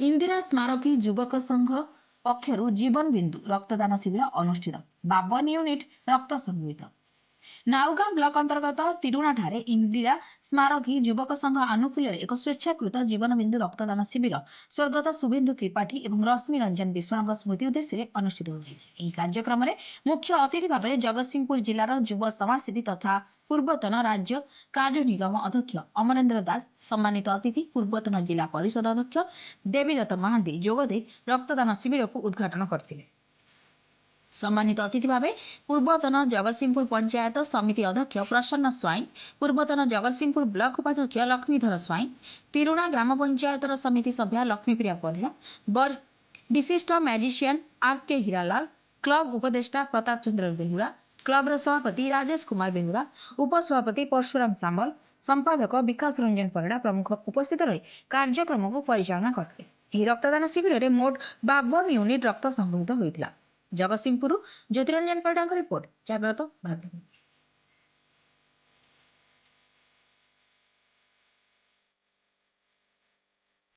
इंदिरा स्मारकी युवक संघ पक्षर जीवन बिंदु रक्तदान शिविर अनुष्ठित 52 यूनिट रक्त संग्रहित। नाउगां ब्लॉक अंतर्गत तिरुणाठारे इंदिरा स्मारकी युवक संघ आनुकूल्य एक स्वेच्छाकृत जीवन बिंदु रक्तदान शिविर स्वर्गत शुभेन्दु त्रिपाठी और रश्मि रंजन विश्वाल स्मृति उद्देश्य अनुष्ठित होती। कार्यक्रम में मुख्य अतिथि भाव में जगतसिंहपुर जिलार युव समाजसेवी तथा पूर्वतन राज्य कार्य निगम अध्यक्ष अमरेन्द्र दास, सम्मानित अतिथि पूर्वतन जिला परिषद अध्यक्ष देवीदत्त महांती जोगदे रक्तदान शिविर को उद्घाटन करते। सम्मानित अतिथि भाव पूर्वतन जगतसिंहपुर पंचायत समिति अध्यक्ष प्रसन्न स्वाई, पूर्वतन जगतसिंहपुर ब्लॉक उपाध्यक्ष लक्ष्मीधर स्वाई, तिरुणा ग्राम पंचायत समिति सभ्या लक्ष्मीप्रिया परिला, विशिष्ट मैजिशियन आर.के. हीरालाल, क्लब उपदेष्टा प्रताप चंद्र बेहुरा, क्लब सभापति राजेश कुमार बेहुरा, उपसभापति परशुराम सामल, संपादक विकास रंजन परिड़ा प्रमुख उपस्थित रही कार्यक्रम को परिचालना करते। रक्तदान शिविर में मोट 52 यूनिट रक्त संग्रहित होता। जगतसिंहपुर ज्योतिरंजन परिड़ा रिपोर्ट जाग्रत भारत।